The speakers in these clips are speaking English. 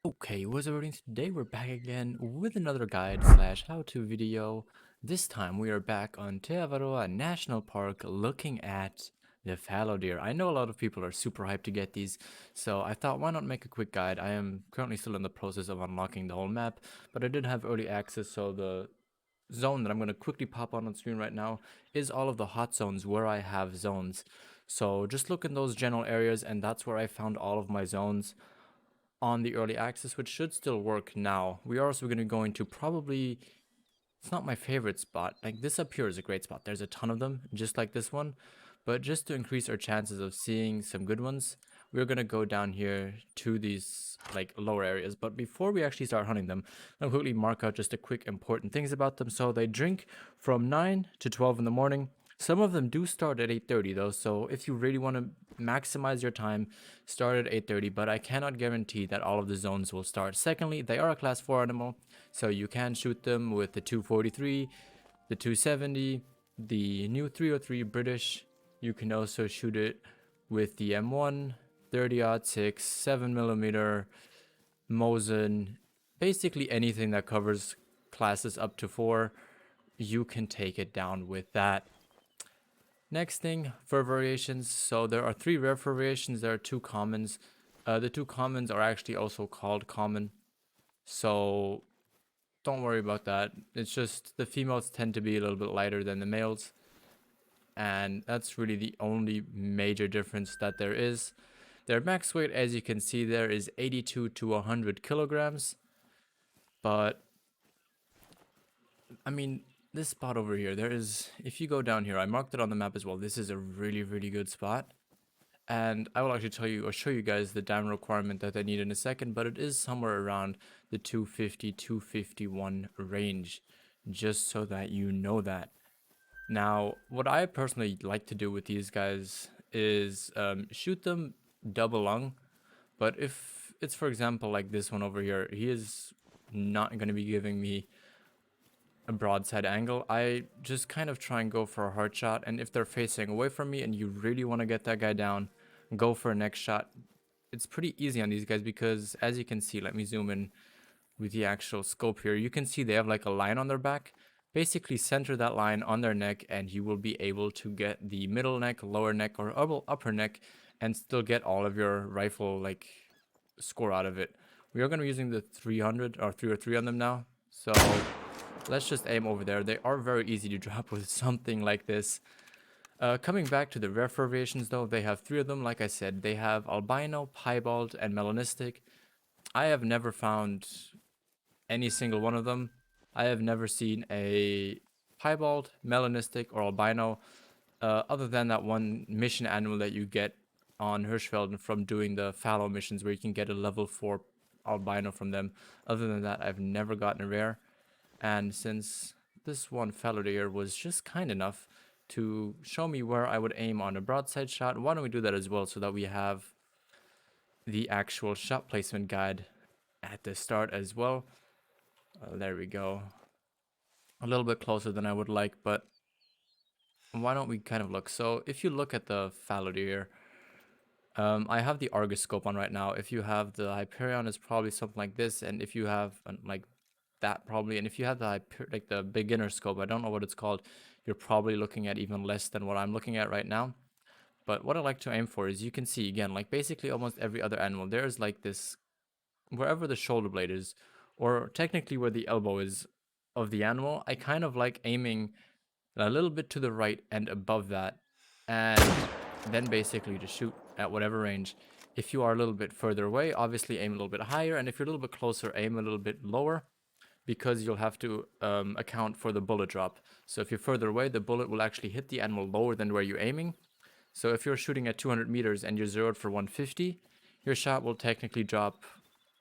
Okay, what's up everybody? Today we're back again with another guide slash how-to video. This time we are back on Teawaroa National Park looking at the fallow deer. I know a lot of people are super hyped to get these, so I thought why not make a quick guide. I am currently still in the process of unlocking the whole map, but I did have early access, so the zone that I'm going to quickly pop on screen right now is all of the hot zones where I have zones. So just look in those general areas and that's where I found all of my zones on the early access, which should still work now. We are also going to go into probably, it's not my favorite spot. Like this up here is a great spot. There's a ton of them, just like this one. But just to increase our chances of seeing some good ones, we're going to go down here to these like lower areas. But before we actually start hunting them, I'll quickly mark out just a quick important things about them. So they drink from 9 to 12 in the morning. Some of them do start at 8:30 though, so if you really want to maximize your time, start at 8:30, but I cannot guarantee that all of the zones will start. Secondly, they are a class 4 animal, so you can shoot them with the 243, the 270, the new 303 British. You can also shoot it with the M1, 30-06, 7mm, Mosin, basically anything that covers classes up to 4, you can take it down with that. Next thing, fur variations. So there are 3 rare fur variations, there are 2 commons. The 2 commons are actually also called common, so don't worry about that. It's just the females tend to be a little bit lighter than the males, and that's really the only major difference that there is. Their max weight, as you can see there, is 82 to 100 kilograms, but I mean, this spot over here, there is, if you go down here, I marked it on the map as well, this is a really good spot. And I will actually tell you or show you guys the diamond requirement that they need in a second, but it is somewhere around the 250 251 range, just so that you know that. Now what I personally like to do with these guys is shoot them double lung, but if it's, for example, like this one over here, he is not going to be giving me a broadside angle. I just kind of try and go for a hard shot, and if they're facing away from me and you really want to get that guy down, go for a next shot. It's pretty easy on these guys because, as you can see, let me zoom in with the actual scope here, you can see they have like a line on their back. Basically center that line on their neck and you will be able to get the middle neck, lower neck, or upper neck and still get all of your rifle like score out of it. We are going to be using the 300 or 303 on them now, so let's just aim over there. They are very easy to drop with something like this. Coming back to the rare variations though, they have 3 of them. Like I said, they have albino, piebald, and melanistic. I have never found any single one of them. I have never seen a piebald, melanistic, or albino, other than that one mission annual that you get on Hirschfelden from doing the fallow missions where you can get a level 4 albino from them. Other than that, I've never gotten a rare. And since this one fellow here was just kind enough to show me where I would aim on a broadside shot, why don't we do that as well so that we have the actual shot placement guide at the start as well. There we go. A little bit closer than I would like, but why don't we kind of look? So if you look at the fallow deer, I have the Argus scope on right now. If you have the Hyperion, it's probably something like this, and if you have like that probably, and if you have the like the beginner scope, I don't know what it's called, you're probably looking at even less than what I'm looking at right now. But what I like to aim for is, you can see again, like basically almost every other animal, there's like this, wherever the shoulder blade is, or technically where the elbow is of the animal, I kind of like aiming a little bit to the right and above that, and then basically to shoot at whatever range. If you are a little bit further away, obviously aim a little bit higher, and if you're a little bit closer, aim a little bit lower, because you'll have to account for the bullet drop. So if you're further away, the bullet will actually hit the animal lower than where you're aiming. So if you're shooting at 200 meters and you're zeroed for 150, your shot will technically drop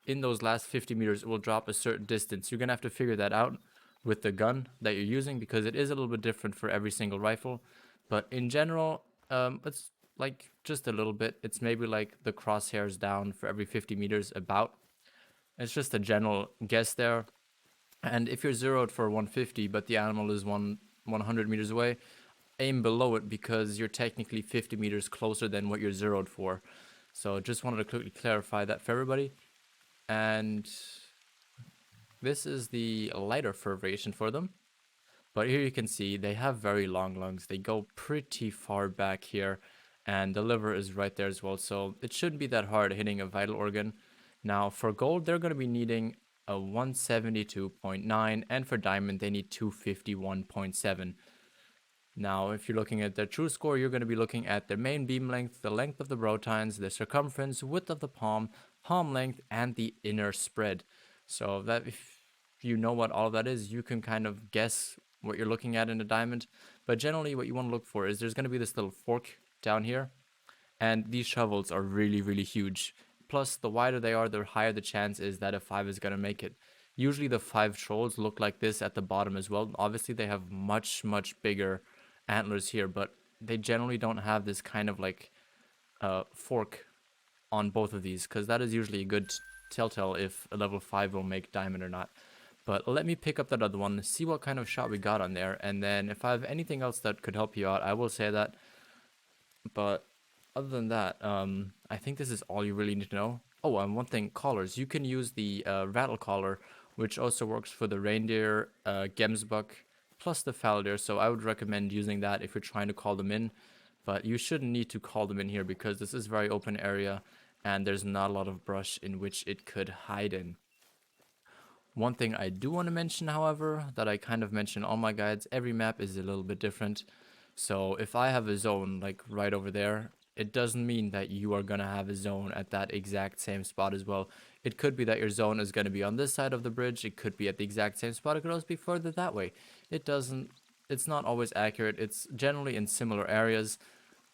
in those last 50 meters. It will drop a certain distance. You're gonna have to figure that out with the gun that you're using, because it is a little bit different for every single rifle. But in general, it's like just a little bit. It's maybe like the crosshairs down for every 50 meters about. It's just a general guess there. And if you're zeroed for 150, but the animal is 100 meters away, aim below it, because you're technically 50 meters closer than what you're zeroed for. So just wanted to quickly clarify that for everybody. And this is the lighter fur variation for them. But here you can see they have very long lungs. They go pretty far back here, and the liver is right there as well. So it shouldn't be that hard hitting a vital organ. Now for gold, they're going to be needing a 172.9, and for diamond, they need 251.7. Now, if you're looking at their true score, you're going to be looking at their main beam length, the length of the brow tines, the circumference, width of the palm length, and the inner spread. So that if you know what all that is, you can kind of guess what you're looking at in a diamond. But generally, what you want to look for is there's going to be this little fork down here, and these shovels are really, really huge. Plus, the wider they are, the higher the chance is that a 5 is going to make it. Usually the 5 trolls look like this at the bottom as well. Obviously, they have much, much bigger antlers here, but they generally don't have this kind of like fork on both of these, because that is usually a good telltale if a level 5 will make diamond or not. But let me pick up that other one, see what kind of shot we got on there, and then if I have anything else that could help you out, I will say that. But other than that, I think this is all you really need to know. Oh, and one thing, collars. You can use the rattle collar, which also works for the reindeer, gemsbuck, plus the fallow. So I would recommend using that if you're trying to call them in. But you shouldn't need to call them in here because this is very open area and there's not a lot of brush in which it could hide in. One thing I do want to mention, however, that I kind of mention in all my guides, every map is a little bit different. So if I have a zone like right over there, it doesn't mean that you are going to have a zone at that exact same spot as well. It could be that your zone is going to be on this side of the bridge. It could be at the exact same spot. It could also be further that way. It's not always accurate. It's generally in similar areas,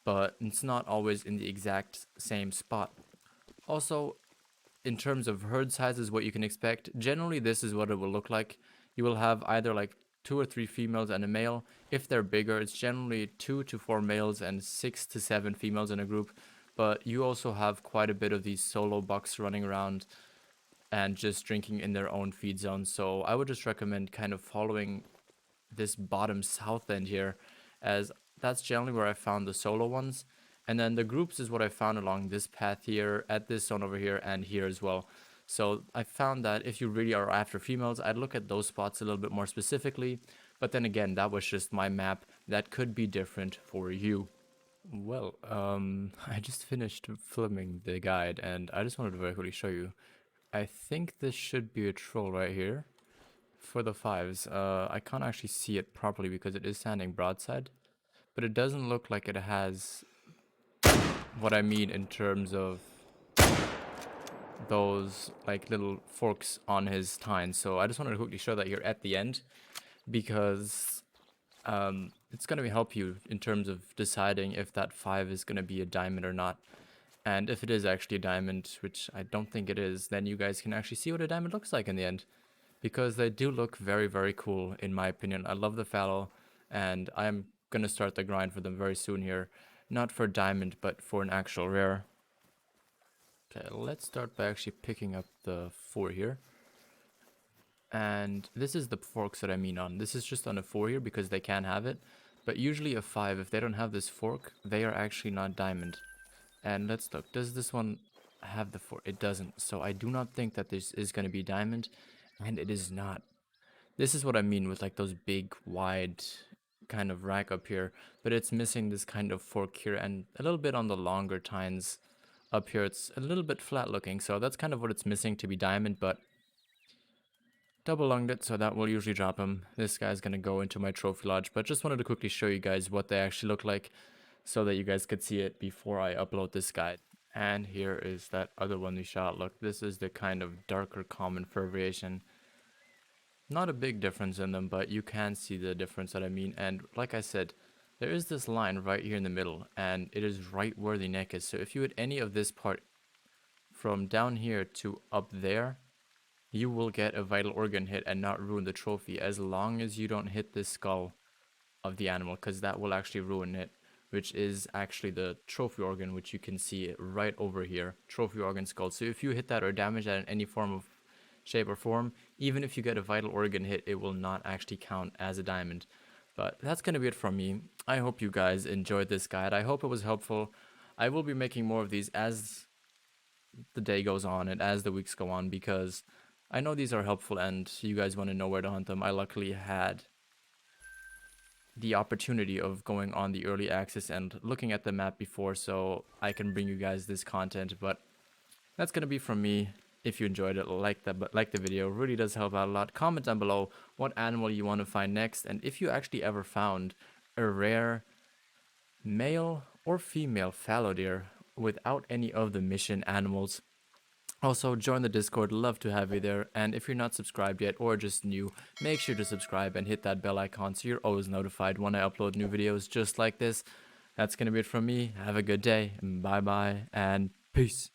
but it's not always in the exact same spot. Also, in terms of herd sizes, what you can expect, generally this is what it will look like. You will have either like 2 or 3 females and a male. If they're bigger, it's generally 2 to 4 males and 6 to 7 females in a group. But you also have quite a bit of these solo bucks running around and just drinking in their own feed zone. So I would just recommend kind of following this bottom south end here, as that's generally where I found the solo ones. And then the groups is what I found along this path here, at this zone over here, and here as well. So I found that if you really are after females, I'd look at those spots a little bit more specifically. But then again, that was just my map. That could be different for you. Well, I just finished filming the guide, and I just wanted to very quickly show you. I think this should be a troll right here. For the 5s, I can't actually see it properly because it is standing broadside, but it doesn't look like it has what I mean in terms of those like little forks on his tines. So I just wanted to quickly show that here at the end, because it's going to help you in terms of deciding if that 5 is going to be a diamond or not. And if it is actually a diamond, which I don't think it is, then you guys can actually see what a diamond looks like in the end. Because they do look very, very cool, in my opinion. I love the fallow, and I'm going to start the grind for them very soon here. Not for diamond, but for an actual rare. Okay, let's start by actually picking up the 4 here. And this is the forks that I mean on. This is just on a 4 here because they can have it. But usually a 5, if they don't have this fork, they are actually not diamond. And let's look. Does this one have the 4? It doesn't. So I do not think that this is going to be diamond. And it is not. This is what I mean with like those big, wide kind of rack up here. But it's missing this kind of fork here. And a little bit on the longer tines up here. It's a little bit flat looking. So that's kind of what it's missing to be diamond. But double lunged it, so that will usually drop him. This guy's gonna go into my trophy lodge, but just wanted to quickly show you guys what they actually look like so that you guys could see it before I upload this guide. And here is that other one we shot. Look, this is the kind of darker common fur variation. Not a big difference in them, but you can see the difference that I mean. And like I said, there is this line right here in the middle, and it is right where the neck is. So if you hit any of this part from down here to up there, you will get a vital organ hit and not ruin the trophy, as long as you don't hit the skull of the animal, because that will actually ruin it, which is actually the trophy organ, which you can see right over here, trophy organ skull. So if you hit that or damage that in any form of shape or form, even if you get a vital organ hit, it will not actually count as a diamond. But that's going to be it from me. I hope you guys enjoyed this guide. I hope it was helpful. I will be making more of these as the day goes on and as the weeks go on, because I know these are helpful and you guys want to know where to hunt them. I luckily had the opportunity of going on the early access and looking at the map before, so I can bring you guys this content. But that's gonna be from me. If you enjoyed it, like the video, really does help out a lot. Comment down below what animal you want to find next, and if you actually ever found a rare male or female fallow deer without any of the mission animals. Also, join the Discord, love to have you there. And if you're not subscribed yet or just new, make sure to subscribe and hit that bell icon so you're always notified when I upload new videos just like this. That's gonna be it from me. Have a good day, bye bye, and peace.